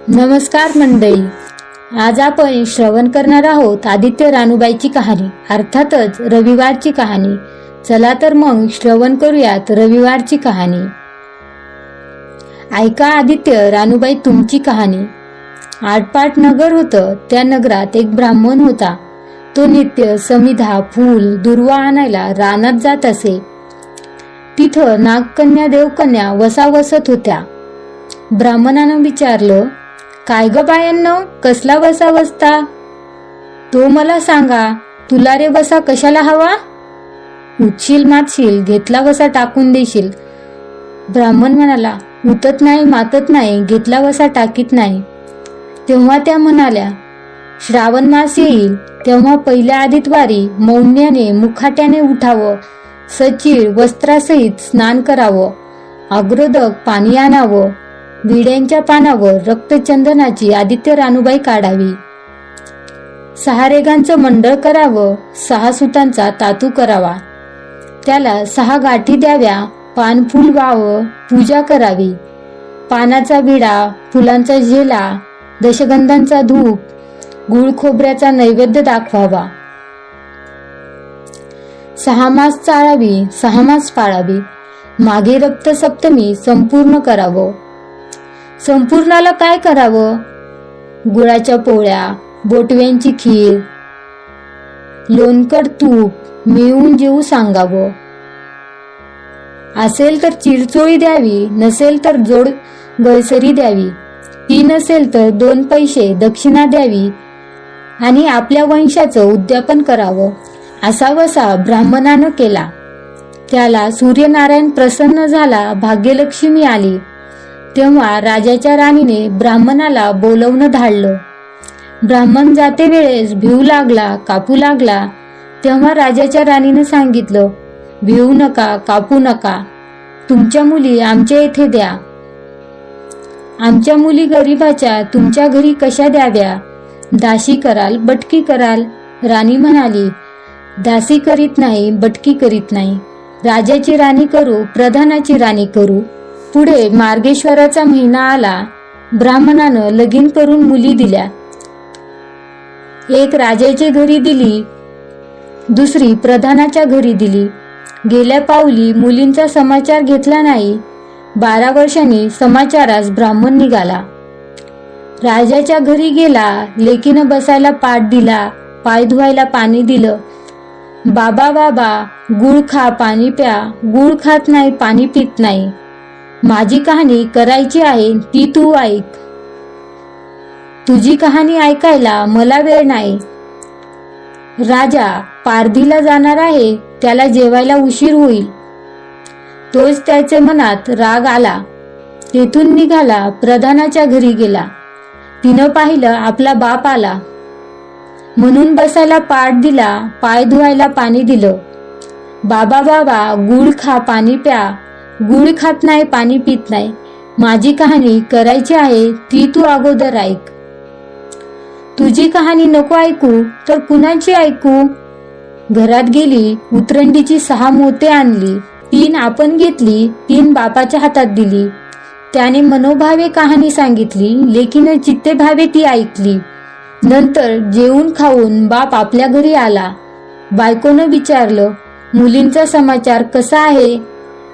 नमस्कार मंडळी, आज आपण श्रवण करणार आहोत आदित्य रानूबाईची कहाणी, अर्थातच रविवारची कहाणी. चला तर मग श्रवण करूयात रविवारची कहाणी. ऐका आदित्य रानूबाई तुमची कहाणी. आटपाट नगर होतं. त्या नगरात एक ब्राह्मण होता. तो नित्य समिधा, फूल, दुर्वा आणायला रानात जात असे. तिथं नागकन्या देवकन्या वसा वसत होत्या. ब्राह्मणानं विचारलं, काय ग बायांनो, कसला वसा वसता? तो मला सांगा. तुला रे वसा कशाला हवा? उठशील मातशील, घेतला वसा टाकून देशील. ब्राह्मण म्हणाला, उतत नाही मातत नाही, घेतला वसा टाकीत नाही. तेव्हा त्या म्हणाल्या, श्रावण मास येईल तेव्हा पहिल्या आदितवारी मौन्याने मुखाट्याने उठावं, सचीर वस्त्रासहित स्नान करावं, अग्रोदक पाणी आणावं, विड्यांच्या पानावर रक्तचंदनाची आदित्य रानूबाई काढावी, 6 रेगांचं मंडळ करावं, 6 सुतांचा तातू करावा, त्याला 6 गाठी द्याव्या, पानफूल व्हावं, पूजा करावी, पानाचा विडा, फुलांचा झेला, दशगंधांचा धूप, गुळ खोबऱ्याचा नैवेद्य दाखवावा, 6 मास चाळावी, 6 मास पाळावी, मागे रक्त सप्तमी संपूर्ण करावं. संपूर्णाला काय करावं? गुळाच्या पोळ्या, बोटव्यांची खीर, लोणकड तूप मिळवून जेवू सांगावं. असेल तर चिरचोळी द्यावी, नसेल तर जोड गळसरी द्यावी, ती नसेल तर 2 पैसे दक्षिणा द्यावी आणि आपल्या वंशाचं उद्यापन करावं. असा वसा ब्राह्मणानं केला. त्याला सूर्यनारायण प्रसन्न झाला, भाग्यलक्ष्मी आली. तेव्हा राजाच्या राणीने ब्राह्मणाला बोलवणं धाडलं. ब्राह्मण जाते वेळेस भिवू लागला, कापू लागला. तेव्हा राजाच्या राणीने सांगितलं, भिवू नका, कापू नका, तुमच्या मुली आमच्या येथे द्या. आमच्या मुली गरीबाच्या तुमच्या घरी कशा द्याव्या? दासी कराल, बटकी कराल. राणी म्हणाली, दासी करीत नाही, बटकी करीत नाही. राजाची राणी करू, प्रधानाची राणी करू. पुढे मार्गेश्वराचा महिना आला. ब्राह्मणानं लगीन करून मुली दिल्या. एक राजाच्या घरी दिली, दुसरी प्रधानाच्या घरी दिली. गेल्या पावली मुलींचा समाचार घेतला नाही. 12 वर्षांनी समाचारास ब्राह्मण निघाला. राजाच्या घरी गेला. लेकीनं बसायला पाट दिला, पाय धुवायला पाणी दिलं. बाबा बाबा, गुळ खा, पाणी प्या. गुळ खात नाही, पाणी पित नाही. माझी कहाणी करायची आहे, ती तू ऐक. तुझी कहाणी ऐकायला मला वेळ नाही. राजा पारधीला जाणार आहे, त्याला जेवायला उशीर होईल. तोच त्याच्या मनात राग आला. तेथून निघाला, प्रधानाच्या घरी गेला. तिनं पाहिलं आपला बाप आला म्हणून बसायला पाट दिला, पाय धुवायला पाणी दिलं. बाबा बाबा, गुळ खा, पाणी प्या. गुळ खात नाही, पाणी पित नाही. माझी कहाणी करायची आहे, ती तू अगोदर ऐक. तुझी कहाणी नको ऐकू तर कुणाची ऐकू? घरात गेली, उतरंडीची 6 मोते आणली. 3 आपण घेतली, 3 बापाच्या हातात दिली. त्याने मनोभावे कहाणी सांगितली. लेकीनं चित्ते भावे ती ऐकली. नंतर जेवून खाऊन बाप आपल्या घरी आला. बायकोनं विचारलं, मुलींचा समाचार कसा आहे?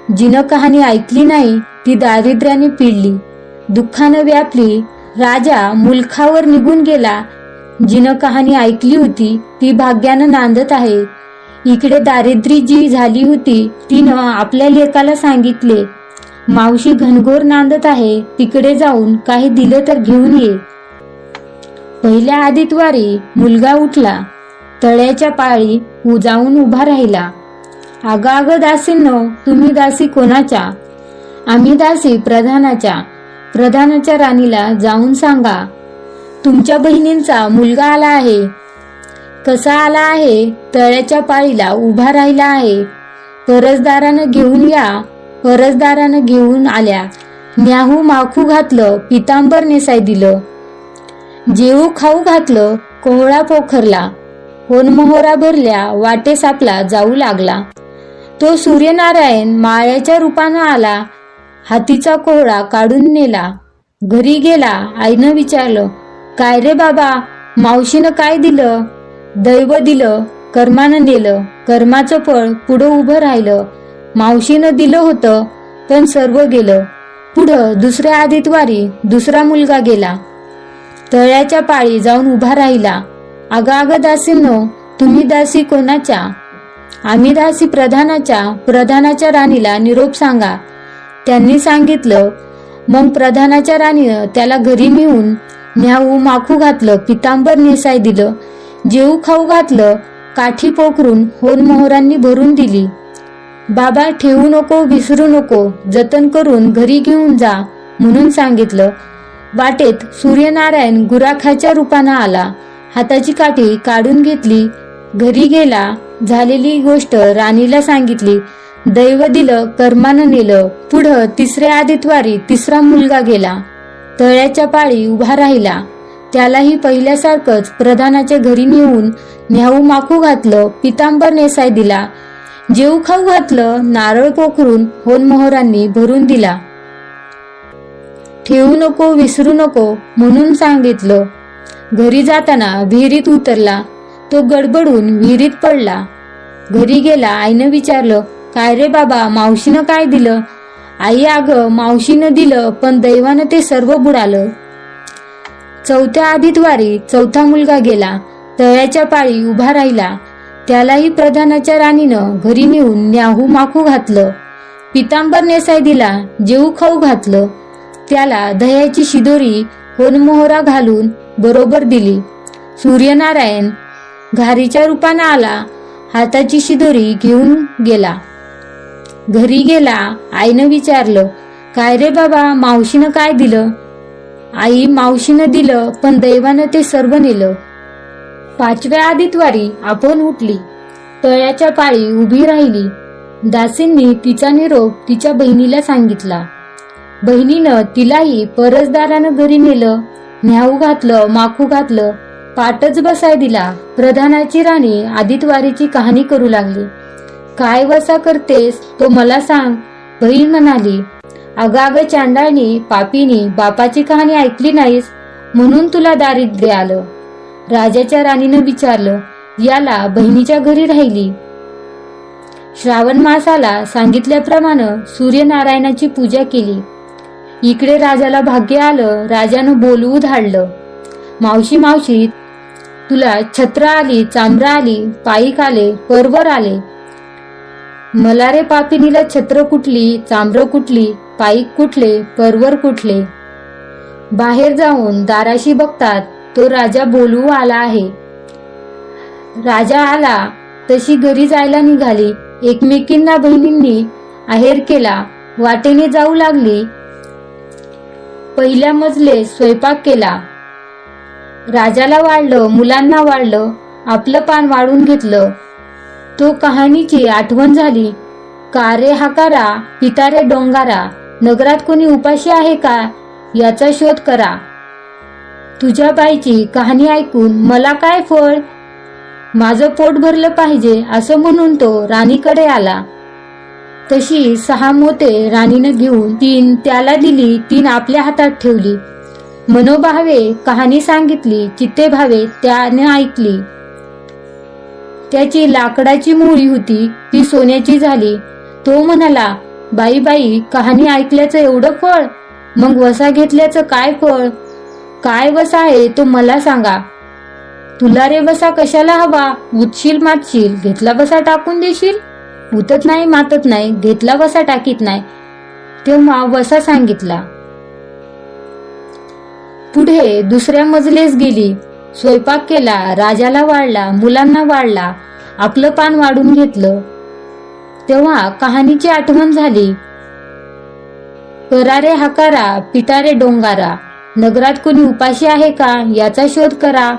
जिनं कहाणी ऐकली नाही ती दारिद्र्याने पिडली, दुःखानं व्यापली. राजा मुलखावर निघून गेला. जिनं कहाणी ऐकली होती ती भाग्यानं नांदत आहे. इकडे दारिद्री जी झाली होती तिनं आपल्या लेकाला सांगितले, मावशी घनघोर नांदत आहे, तिकडे जाऊन काही दिलं तर घेऊन ये. पहिल्या आदितवारी मुलगा उठला. तळ्याच्या पाळी जाऊन उभा राहिला. अगं अगं दासींनो, तुम्ही दासी कोणाच्या? आम्ही दासी प्रधानाच्या. प्रधानाच्या राणीला जाऊन सांगा, तुमच्या बहिणींचा मुलगा आला आहे. कसा आला आहे? तळ्याच्या पाळीला उभा राहिला आहे. परसदारानं घेऊन या. परसदारानं घेऊन आल्या. न्याहू माखू घातलं, पितांबर नेसाय दिलं. जेवू खाऊ घातलं, कोहळा पोखरला. होनमोहरा भरल्या, वाटेस आपला जाऊ लागला. तो सूर्यनारायण माळ्याच्या रूपानं आला. हातीचा कोहळा काढून नेला. घरी गेला. आईनं विचारलं, काय रे बाबा, मावशीनं काय दिलं? दैव दिलं, कर्मानं नेलं. कर्माचं फळ पुढं उभं राहिलं. मावशीनं दिलं होतं, पण सर्व गेलं. पुढं दुसऱ्या आदितवारी दुसरा मुलगा गेला. तळ्याच्या पाळी जाऊन उभा राहिला. अगं दासींनो, तुम्ही दासी कोणाच्या? आम्ही दासी प्रधानाच्या. प्रधानाच्या राणीला निरोप सांगा. त्यांनी सांगितलं. मग प्रधानाच्या राणीनं त्याला घरी नेऊन न्याऊ माखू घातलं, पितांबर नेसाय दिलं, जेऊ खाऊ घातलं, काठी पोखरून होन मोहरांनी भरून दिली. बाबा, ठेवू नको, विसरू नको, जतन करून घरी घेऊन जा म्हणून सांगितलं. वाटेत सूर्यनारायण गुराखाच्या रूपानं आला. हाताची काठी काढून घेतली. घरी गेला. झालेली गोष्ट राणीला सांगितली. दैव दिलं, कर्मानं नेलं. पुढं तिसऱ्या आदितवारी तिसरा मुलगा गेला. तळ्याच्या पाळी उभा राहिला. त्यालाही पहिल्यासारखंच प्रधानाच्या घरी नेऊन न्याऊ माखू घातलं, पितांबर नेसाय दिला, जेऊ खाऊ घातलं, नारळ पोखरून होनमोहरांनी भरून दिला. ठेवू नको, विसरू नको म्हणून सांगितलं. घरी जाताना विहिरीत उतरला. तो गडबडून विहिरीत पडला. घरी गेला. आईनं विचारलं, काय रे बाबा, मावशीनं काय दिलं? आई, अगं मावशीनं दिलं, पण दैवानं ते सर्व बुडालं. चौथ्या आदितवारी चौथा मुलगा गेला. तळ्याच्या पाळी उभा राहिला. त्यालाही प्रधानाच्या राणीनं घरी नेऊन न्याहू माखू घातलं, पितांबर नेसाय दिला, जेऊ खाऊ घातलं. त्याला दह्याची शिदोरी होनमोहरा घालून बरोबर दिली. सूर्यनारायण घारीच्या रूपानं आला. हाताची शिदोरी घेऊन गेला. घरी गेला. आईनं विचारलं, काय रे बाबा, मावशीनं काय दिलं? आई, मावशीनं दिलं, पण दैवानं ते सर्व नेलं. पाचव्या आदितवारी आपण उठली. तळ्याच्या पाळी उभी राहिली. दासींनी तिचा निरोप तिच्या बहिणीला सांगितला. बहिणीनं तिलाही परसदारानं घरी नेलं, न्याऊ घातलं, माखू घातलं, पाटच बसाय दिला. प्रधानाची राणी आदितवारीची कहाणी करू लागली. काय वसा करतेस तो मला सांग. बहीण म्हणाली, अगं चांडाळणी, पापीनी, बापाची कहाणी ऐकली नाहीस म्हणून तुला दारिद्र्य आलं. राजाच्या राणीनं विचारलं. याला बहिणीच्या घरी राहिली. श्रावण मासाला सांगितल्याप्रमाणे सूर्यनारायणाची पूजा केली. इकडे राजाला भाग्य आलं. राजानं बोलवू धाडलं. मावशी मावशी, तुला छत्र आली, चांबर आली, पायीक आले, परवर आले. मला रे पापिनीला छत्र कुठली, चांबर कुठली, पायीक कुठले, परवर कुठले. बाहेर जाऊन दाराशी बघतात तो राजा बोलवू आला आहे. राजा आला तशी घरी जायला निघाली. एकमेकींना बहिणींनी आहेर केला. वाटेने जाऊ लागली. पहिल्या मजले स्वयंपाक केला. राजाला वाढलं, मुलांना वाढलं, आपलं पान वाढून घेतलं. तो कहाणीची आठवण झाली. का रे हाकारा, पितारे डोंगारा, नगरात कोणी उपाशी आहे का, याचा शोध करा. तुझ्या बाईची कहाणी ऐकून मला काय फळ, माझं पोट भरलं पाहिजे असं म्हणून तो राणीकडे आला. तशी 6 मोते राणीनं घेऊन 3 त्याला दिली, 3 आपल्या हातात ठेवली. मनोभावे कहाणी सांगितली. चित्ते भावे त्याने ऐकली. त्याची लाकडाची मुळी होती, ती सोन्याची झाली. तो म्हणाला, बाई बाई, कहाणी ऐकल्याचं एवढं फळ, मग वसा घेतल्याचं काय फळ? काय वसा आहे तो मला सांगा. तुला रे वसा कशाला हवा? उतशील मातशील, घेतला वसा टाकून देशील. उतत नाही मातत नाही, घेतला वसा टाकीत नाही. तेव्हा वसा सांगितला. पुढे दुसऱ्या मजलेस गेली. स्वयंपाक केला. राजाला वाढला, मुलांना वाढला, आपलं पान वाढून घेतलं. तेव्हा कहाणीची आठवण झाली. करारे हाकारा, पिटारे डोंगारा, नगरात कोणी उपाशी आहे का, याचा शोध करा.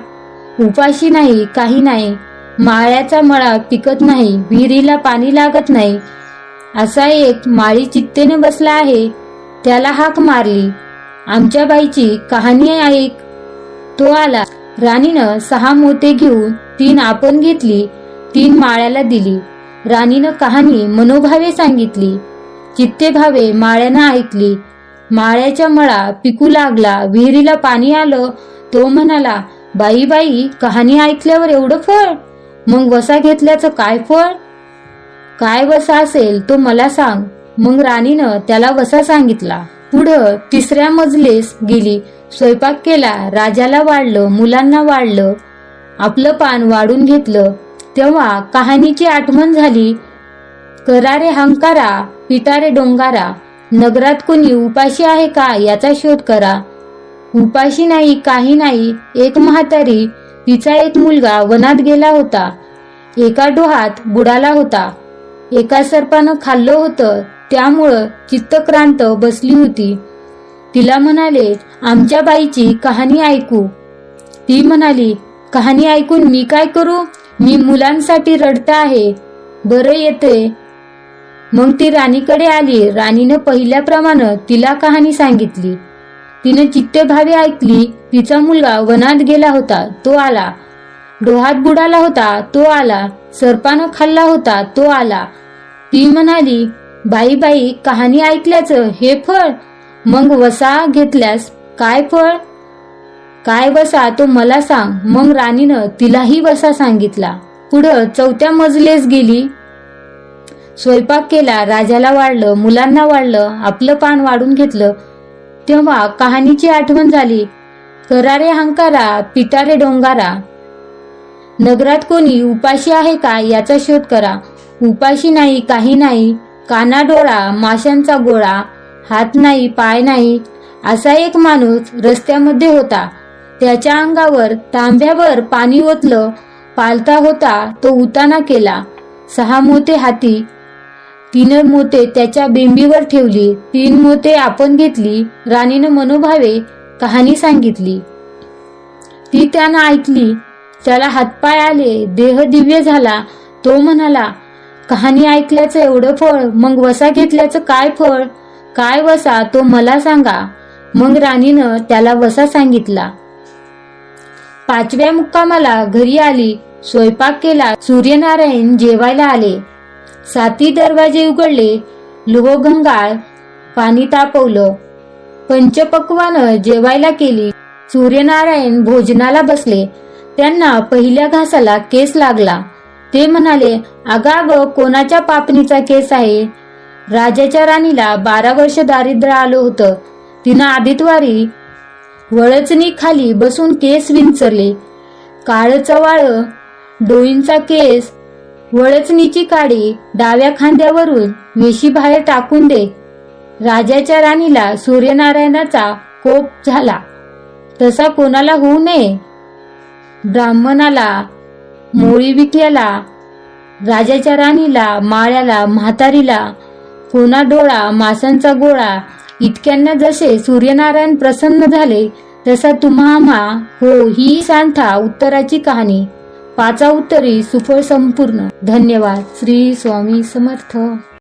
उपाशी नाही, काही नाही. माळ्याचा मळा पिकत नाही, विहिरीला पाणी लागत नाही. असा एक माळी चित्तेने बसला आहे. त्याला हाक मारली, आमच्या बाईची कहाणी ऐक. तो आला. राणीनं 6 मोते घेऊन 3 आपण घेतली, 3 माळ्याला दिली. राणीनं कहाणी मनोभावे सांगितली. चित्ते भावे माळ्यानं ऐकली. माळ्याच्या मळा पिकू लागला, विहिरीला पाणी आलं. तो म्हणाला, बाई बाई, कहाणी ऐकल्यावर एवढं फळ, मग वसा घेतल्याचं काय फळ? काय वसा असेल तो मला सांग. मग राणीनं त्याला वसा सांगितला. पुढं 3ऱ्या मजलेस गेली, स्वयंपाक केला, राजाला वाढलं, मुलांना वाढलं, आपलं पान वाढून घेतलं. तेव्हा कहाणीची आठवण झाली. करा रे हंकारा, पिटा रे डोंगारा, नगरात कोणी उपाशी आहे का याचा शोध करा. उपाशी नाही, काही नाही. एक म्हातारी, तिचा एक मुलगा वनात गेला होता. एका डोहात बुडाला होता. एका सर्पानं खाल्लं होतं, त्यामुळं चित्तक्रांत बसली होती. तिला म्हणाले, आमच्या बाईची कहाणी ऐकू. ती म्हणाली, कहाणी ऐकून मी काय करू? मी मुलांसाठी रडत आहे. बरं येते. मग ती राणीकडे आली. राणीनं पहिल्याप्रमाणे तिला कहाणी सांगितली. तिनं चित्तभावे ऐकली. तिचा मुलगा वनात गेला होता, तो आला. डोहात बुडाला होता, तो आला. सर्पानं खाल्ला होता, तो आला. ती म्हणाली, बाई बाई, कहाणी ऐकल्याचं हे फळ, मग वसा घेतल्यास काय फळ? काय वसा तो मला सांग. मग राणीनं तिलाही वसा सांगितला. पुढं 4थ्या मजलेस गेली, स्वयंपाक केला, राजाला वाढलं, मुलांना वाढलं, आपलं पान वाढून घेतलं. तेव्हा कहाणीची आठवण झाली. करा रे हंकारा, पिटा रे डोंगारा, नगरात कोणी उपाशी आहे का याचा शोध करा. उपाशी नाही, काही नाही. काना डोळा, माशांचा गोळा, हात नाही, पाय नाही. असा एक माणूस रस्त्यामध्ये होता. त्याच्या अंगावर तांब्यावर पाणी ओतलं. पालता होता तो उताना केला. 6 मोते हाती, 3 मोते त्याच्या बेंबीवर ठेवली. 3 मोते आपण घेतली. राणीनं मनोभावे कहाणी सांगितली. ती त्यानं ऐकली. त्याला हातपाय आले, देह दिव्य झाला. तो म्हणाला, कहाणी ऐकल्याचं एवढं फळ, मग वसा घेतल्याचं काय फळ? काय वसा तो मला सांगा. मग राणीनं त्याला वसा सांगितला. 5व्या मुक्कामाला घरी आली, स्वयंपाक केला. सूर्यनारायण जेवायला आले. 7 दरवाजे उघडले. लोहगंगाळ पाणी तापवलं. पंचपक्वानं जेवायला केली. सूर्यनारायण भोजनाला बसले. त्यांना पहिल्या घासाला केस लागला. ते म्हणाले, अगाग, कोणाच्या पापणीचा केस आहे? राजाच्या राणीला 12 वर्ष दारिद्र्य आलं होतं. तिनं आदितवारी वळचणी खाली बसून केस विंचरले. काळं चवाळ डोईंचा केस, वळचणीची काडी डाव्या खांद्यावरून वेशी बाहेर टाकून दे. राजाच्या राणीला सूर्यनारायणाचा कोप झाला. तसा कोणाला होऊ नये. ब्राह्मणाला, मोळी विकल्याला, राजाच्या राणीला, माळ्याला, म्हातारीला, कोणा डोळा, मासांचा गोळा, इतक्यांना जसे सूर्यनारायण प्रसन्न झाले, तसा तुम्हा हो. ही सांठा उत्तराची कहाणी. 5 उत्तरी सुफळ संपूर्ण. धन्यवाद. श्री स्वामी समर्थ.